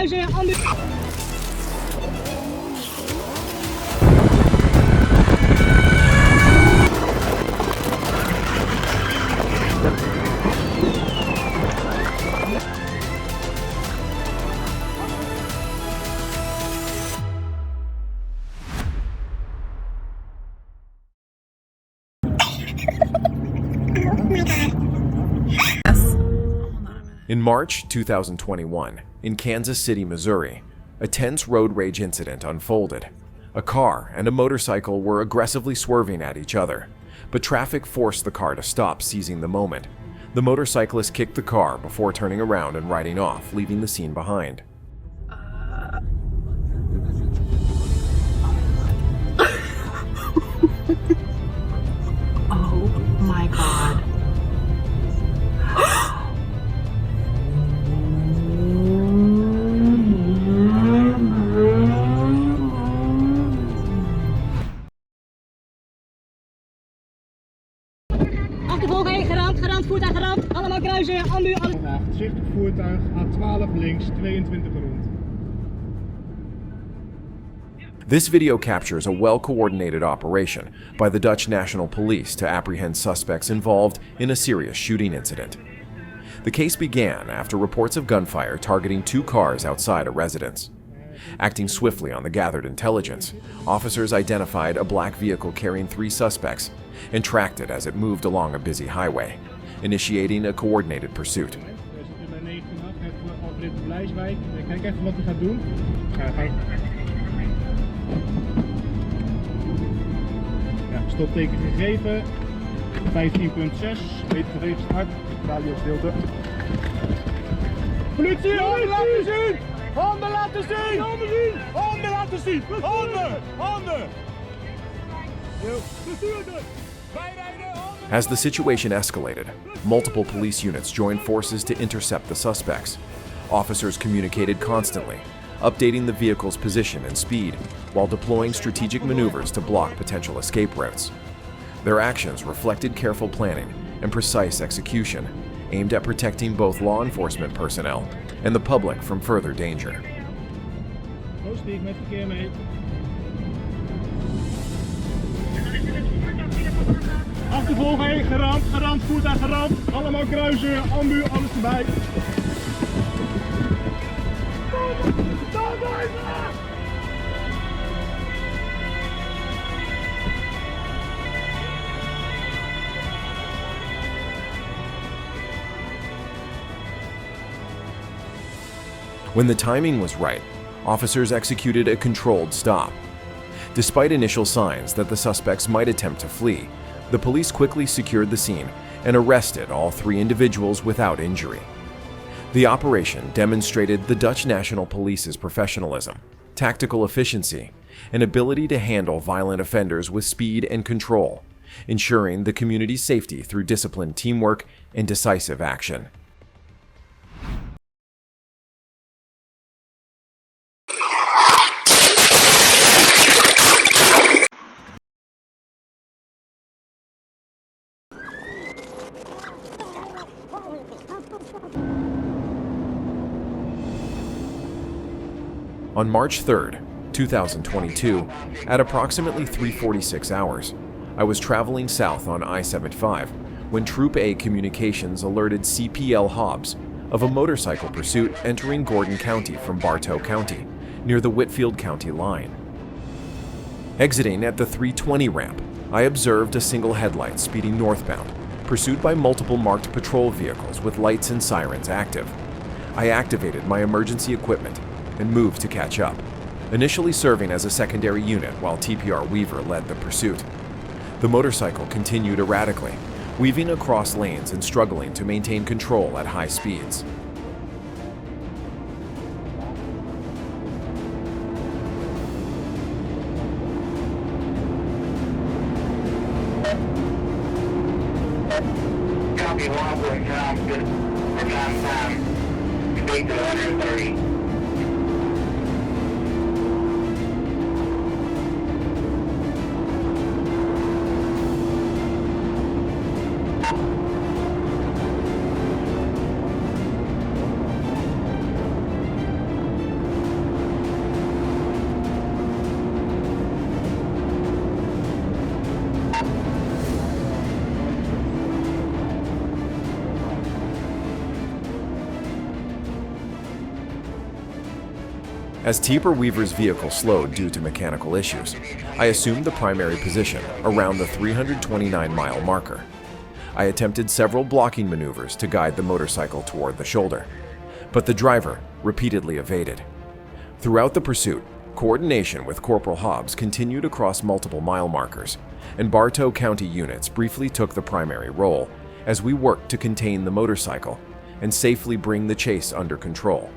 kruisen, In March 2021, in Kansas City, Missouri, a tense road rage incident unfolded. A car and a motorcycle were aggressively swerving at each other, but traffic forced the car to stop, seizing the moment. The motorcyclist kicked the car before turning around and riding off, leaving the scene behind. Oh my God. Achtervolging, gerand, voertuig gerand, allemaal kruisen, ambu, alles. Zichtig voertuig, A12 links, 22 rond. This video captures a well-coordinated operation by the Dutch National Police to apprehend suspects involved in a serious shooting incident. The case began after reports of gunfire targeting 2 cars outside a residence. Acting swiftly on the gathered intelligence, officers identified a black vehicle carrying 3 suspects and tracked it as it moved along a busy highway, initiating a coordinated pursuit. Kijk even wat hij gaat doen. Ja, stopteken gegeven. 15.6, meter geregeld start. Radio stilte. Politie, handen laten zien! Handen laten zien! Handen laten zien! Handen! Handen! As the situation escalated, multiple police units joined forces to intercept the suspects. Officers communicated constantly, updating the vehicle's position and speed, while deploying strategic maneuvers to block potential escape routes. Their actions reflected careful planning and precise execution, aimed at protecting both law enforcement personnel and the public from further danger. Achtervolging, gerand, voertuig gerand. Allemaal kruisen, ambu, alles erbij. When the timing was right, officers executed a controlled stop. Despite initial signs that the suspects might attempt to flee, the police quickly secured the scene and arrested all 3 individuals without injury. The operation demonstrated the Dutch National Police's professionalism, tactical efficiency, and ability to handle violent offenders with speed and control, ensuring the community's safety through disciplined teamwork and decisive action. On March 3rd, 2022, at approximately 3:46 hours, I was traveling south on I-75 when Troop A Communications alerted CPL Hobbs of a motorcycle pursuit entering Gordon County from Bartow County, near the Whitfield County line. Exiting at the 320 ramp, I observed a single headlight speeding northbound, pursued by multiple marked patrol vehicles with lights and sirens active. I activated my emergency equipment and moved to catch up, initially serving as a secondary unit while TPR Weaver led the pursuit. The motorcycle continued erratically, weaving across lanes and struggling to maintain control at high speeds. Copy 1.9, good for 9 time. Speed to 130. As Teeper Weaver's vehicle slowed due to mechanical issues, I assumed the primary position around the 329-mile marker. I attempted several blocking maneuvers to guide the motorcycle toward the shoulder, but the driver repeatedly evaded. Throughout the pursuit, coordination with Corporal Hobbs continued across multiple mile markers, and Bartow County units briefly took the primary role as we worked to contain the motorcycle and safely bring the chase under control.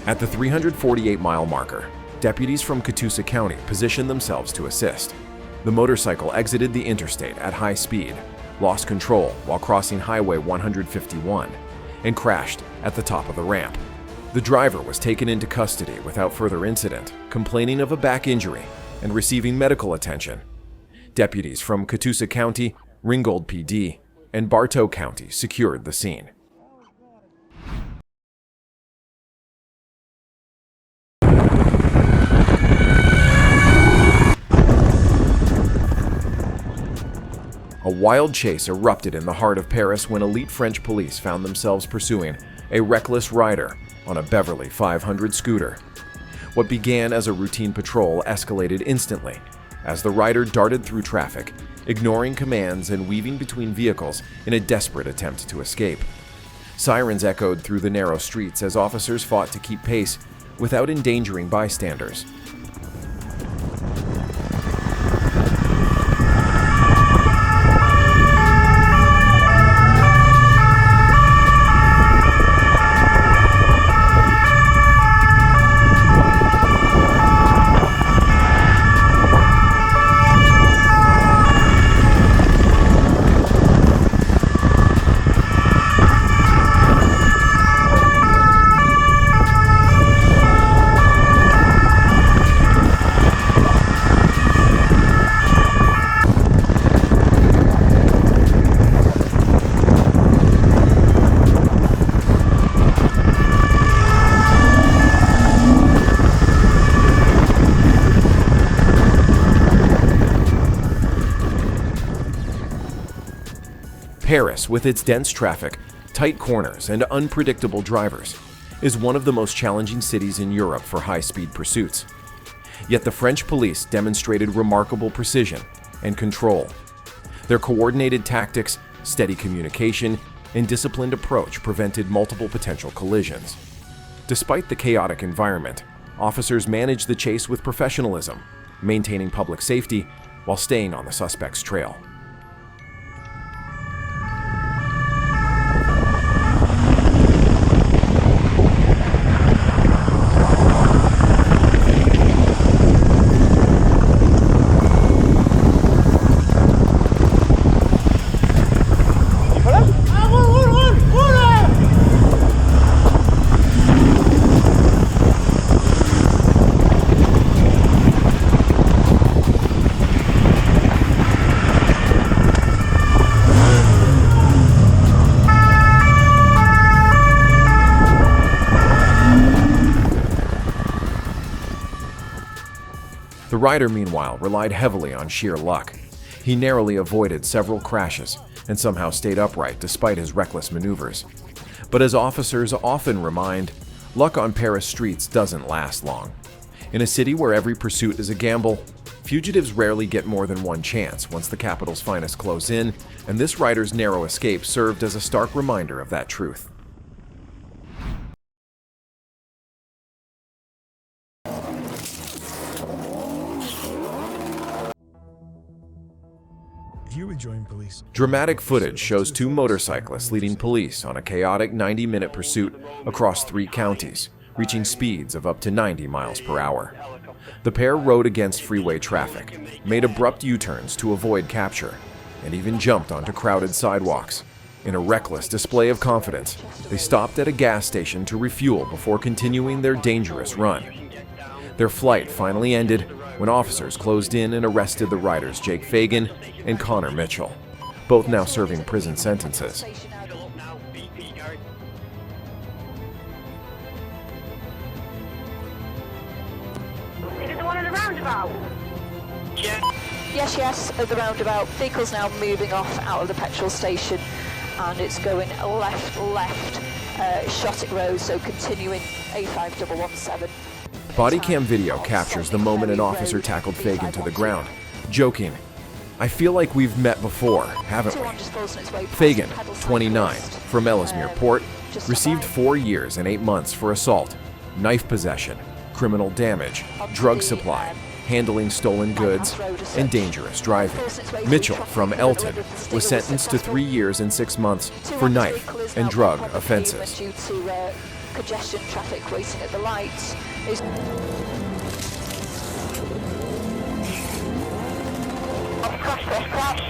At the 348-mile marker, deputies from Catoosa County positioned themselves to assist. The motorcycle exited the interstate at high speed, lost control while crossing Highway 151, and crashed at the top of the ramp. The driver was taken into custody without further incident, complaining of a back injury and receiving medical attention. Deputies from Catoosa County, Ringgold PD, and Bartow County secured the scene. A wild chase erupted in the heart of Paris when elite French police found themselves pursuing a reckless rider on a Beverly 500 scooter. What began as a routine patrol escalated instantly as the rider darted through traffic, ignoring commands and weaving between vehicles in a desperate attempt to escape. Sirens echoed through the narrow streets as officers fought to keep pace without endangering bystanders. Paris, with its dense traffic, tight corners, and unpredictable drivers, is one of the most challenging cities in Europe for high-speed pursuits. Yet the French police demonstrated remarkable precision and control. Their coordinated tactics, steady communication, and disciplined approach prevented multiple potential collisions. Despite the chaotic environment, officers managed the chase with professionalism, maintaining public safety while staying on the suspect's trail. The rider, meanwhile, relied heavily on sheer luck. He narrowly avoided several crashes and somehow stayed upright despite his reckless maneuvers. But as officers often remind, luck on Paris streets doesn't last long. In a city where every pursuit is a gamble, fugitives rarely get more than one chance once the capital's finest close in, and this rider's narrow escape served as a stark reminder of that truth. You rejoin police. Dramatic footage shows two motorcyclists leading police on a chaotic 90-minute pursuit across 3 counties, reaching speeds of up to 90 miles per hour. The pair rode against freeway traffic, made abrupt U-turns to avoid capture, and even jumped onto crowded sidewalks. In a reckless display of confidence, they stopped at a gas station to refuel before continuing their dangerous run. Their flight finally ended when officers closed in and arrested the riders Jake Fagan and Connor Mitchell, both now serving prison sentences. Is it the one in the roundabout? Yes, at the roundabout. Vehicle's now moving off out of the petrol station and it's going left, Shottick Road, so continuing A5117. Body cam video captures the moment an officer tackled Fagan to the ground, joking, "I feel like we've met before, haven't we?" Fagan, 29, from Ellesmere Port, received 4 years and 8 months for assault, knife possession, criminal damage, drug supply, handling stolen goods, and dangerous driving. Mitchell, from Elton, was sentenced to 3 years and 6 months for knife and drug offenses. Due to congestion, traffic waiting at the lights. Crash.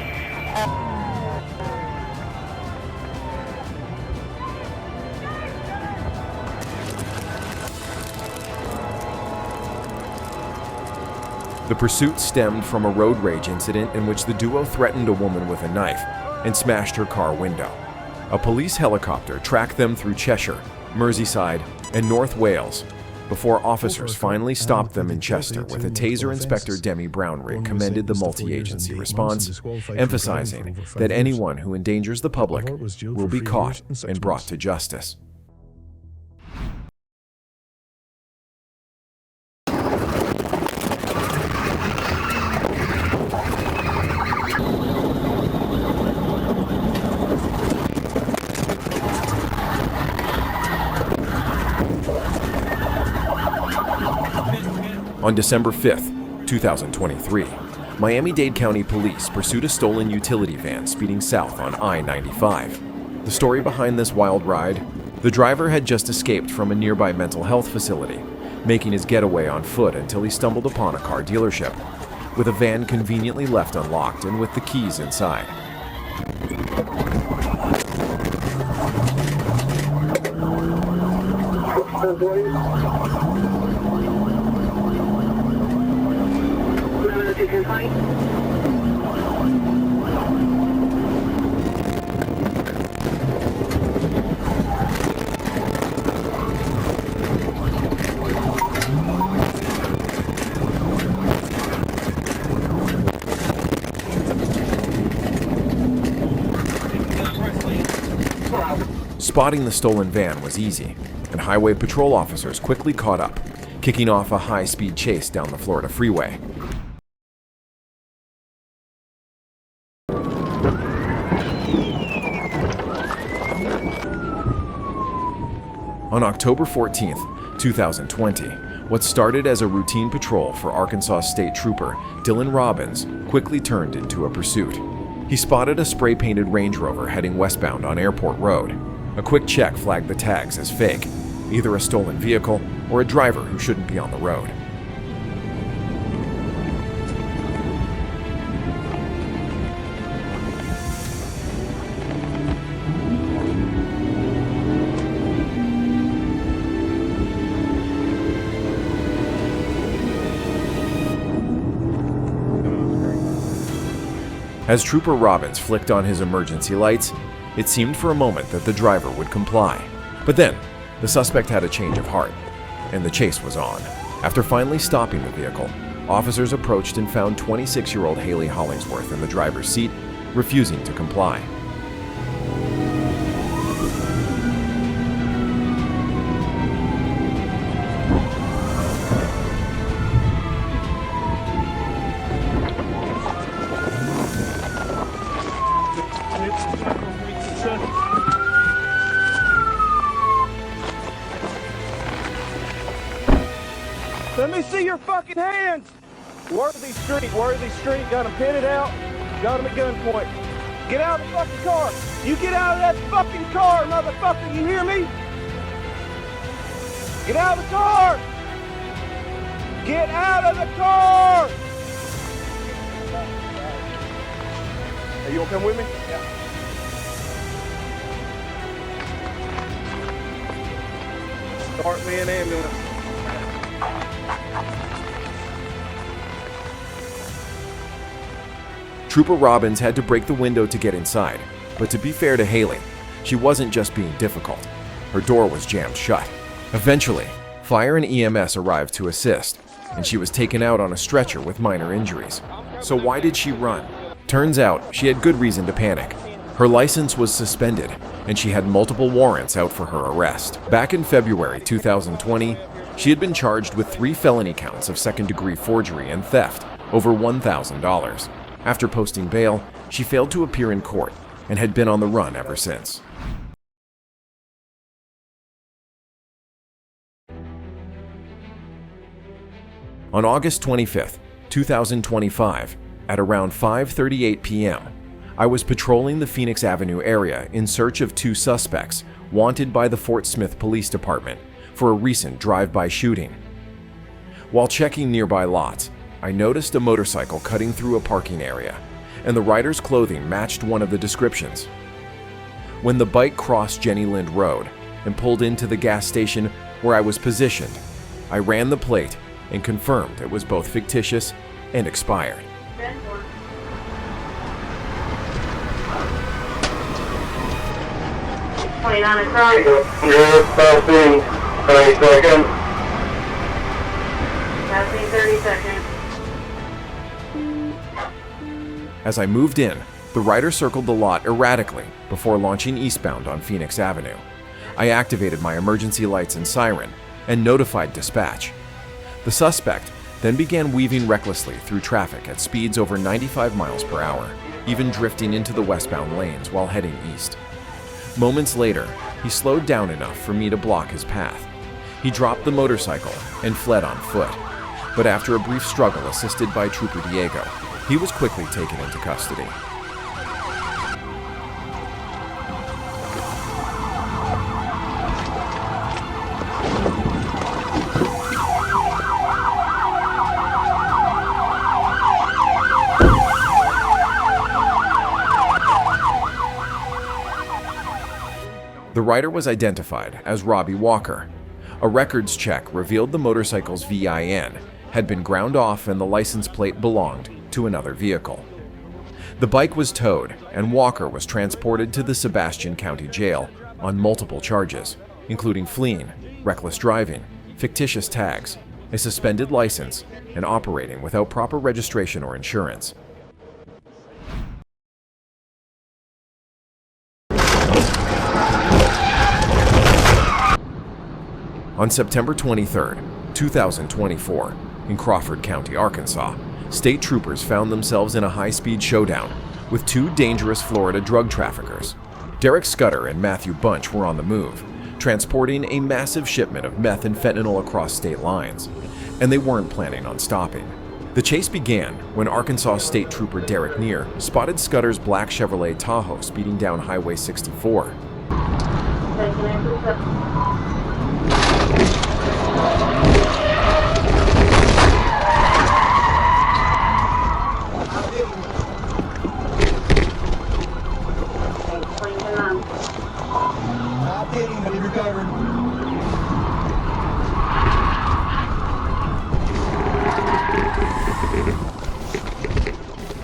The pursuit stemmed from a road rage incident in which the duo threatened a woman with a knife and smashed her car window. A police helicopter tracked them through Cheshire, Merseyside, and North Wales before officers finally stopped them in Chester with a taser. Inspector Demi Brownrigg commended the multi-agency response, emphasizing that anyone who endangers the public will be caught and brought to justice. On December 5th, 2023, Miami-Dade County Police pursued a stolen utility van speeding south on I-95. The story behind this wild ride? The driver had just escaped from a nearby mental health facility, making his getaway on foot until he stumbled upon a car dealership, with a van conveniently left unlocked and with the keys inside. Spotting the stolen van was easy, and highway patrol officers quickly caught up, kicking off a high-speed chase down the Florida freeway. On October 14th, 2020, what started as a routine patrol for Arkansas State Trooper Dylan Robbins quickly turned into a pursuit. He spotted a spray-painted Range Rover heading westbound on Airport Road. A quick check flagged the tags as fake, either a stolen vehicle or a driver who shouldn't be on the road. As Trooper Robbins flicked on his emergency lights, it seemed for a moment that the driver would comply. But then, the suspect had a change of heart, and the chase was on. After finally stopping the vehicle, officers approached and found 26-year-old Haley Hollingsworth in the driver's seat, refusing to comply. Let me see your fucking hands! Worthy Street, got him pitted out, got him at gunpoint. Get out of the fucking car! You get out of that fucking car, motherfucker, you hear me? Get out of the car! Get out of the car! Are you gonna come with me? Yeah. Start me an ambulance. Trooper Robbins had to break the window to get inside, but to be fair to Haley, she wasn't just being difficult. Her door was jammed shut. Eventually, fire and EMS arrived to assist, and she was taken out on a stretcher with minor injuries. So why did she run? Turns out, she had good reason to panic. Her license was suspended, and she had multiple warrants out for her arrest. Back in February 2020, she had been charged with 3 felony counts of second-degree forgery and theft, over $1,000. After posting bail, she failed to appear in court and had been on the run ever since. On August 25, 2025, at around 5:38 p.m., I was patrolling the Phoenix Avenue area in search of 2 suspects wanted by the Fort Smith Police Department for a recent drive-by shooting. While checking nearby lots, I noticed a motorcycle cutting through a parking area, and the rider's clothing matched one of the descriptions. When the bike crossed Jenny Lind Road and pulled into the gas station where I was positioned, I ran the plate and confirmed it was both fictitious and expired. 29 o'clock. You're passing 30 seconds. Passing 30 seconds. As I moved in, the rider circled the lot erratically before launching eastbound on Phoenix Avenue. I activated my emergency lights and siren and notified dispatch. The suspect then began weaving recklessly through traffic at speeds over 95 miles per hour, even drifting into the westbound lanes while heading east. Moments later, he slowed down enough for me to block his path. He dropped the motorcycle and fled on foot, but after a brief struggle assisted by Trooper Diego, he was quickly taken into custody. The rider was identified as Robbie Walker. A records check revealed the motorcycle's VIN had been ground off and the license plate belonged to another vehicle. The bike was towed, and Walker was transported to the Sebastian County Jail on multiple charges, including fleeing, reckless driving, fictitious tags, a suspended license, and operating without proper registration or insurance. On September 23, 2024, in Crawford County, Arkansas, state troopers found themselves in a high-speed showdown with 2 dangerous Florida drug traffickers. Derek Scudder and Matthew Bunch were on the move, transporting a massive shipment of meth and fentanyl across state lines, and they weren't planning on stopping. The chase began when Arkansas State Trooper Derek Neer spotted Scudder's black Chevrolet Tahoe speeding down Highway 64.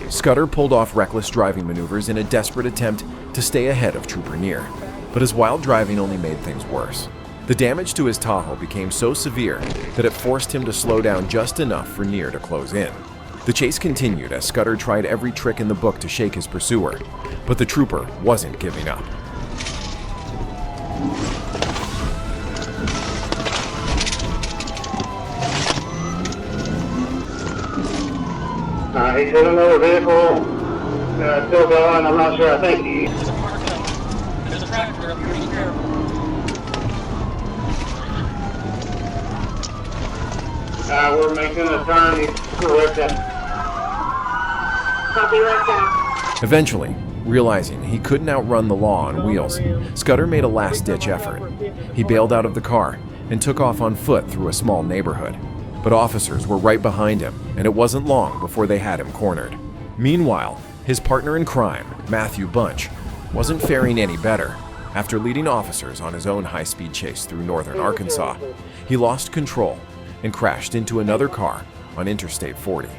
Scudder pulled off reckless driving maneuvers in a desperate attempt to stay ahead of Trooper Neer, but his wild driving only made things worse. The damage to his Tahoe became so severe that it forced him to slow down just enough for Neer to close in. The chase continued as Scudder tried every trick in the book to shake his pursuer, but the trooper wasn't giving up. He's in another vehicle, still going. I'm not sure. I think he. There's a tractor up here. Be careful. We're making a turn. He's correcting. Copy right down. Eventually, realizing he couldn't outrun the law on wheels, Scudder made a last-ditch effort. He bailed out of the car and took off on foot through a small neighborhood. But officers were right behind him, and it wasn't long before they had him cornered. Meanwhile, his partner in crime, Matthew Bunch, wasn't faring any better. After leading officers on his own high-speed chase through northern Arkansas, he lost control and crashed into another car on Interstate 40.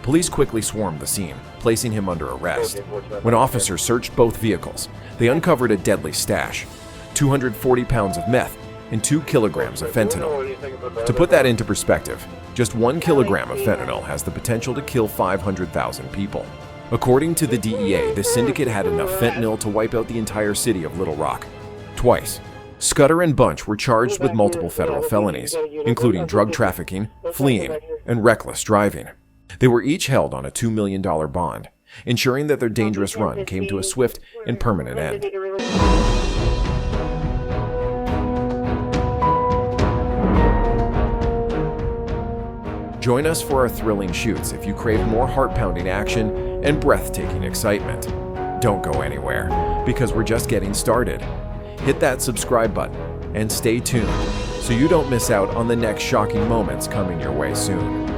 Police quickly swarmed the scene, placing him under arrest. When officers searched both vehicles, they uncovered a deadly stash, 240 pounds of meth and 2 kilograms of fentanyl. To put that into perspective, just 1 kilogram of fentanyl has the potential to kill 500,000 people. According to the DEA, the syndicate had enough fentanyl to wipe out the entire city of Little Rock. Twice. Scudder and Bunch were charged with multiple federal felonies, including drug trafficking, fleeing, and reckless driving. They were each held on a $2 million bond, ensuring that their dangerous run came to a swift and permanent end. Join us for our thrilling shoots if you crave more heart-pounding action and breathtaking excitement. Don't go anywhere, because we're just getting started. Hit that subscribe button and stay tuned so you don't miss out on the next shocking moments coming your way soon.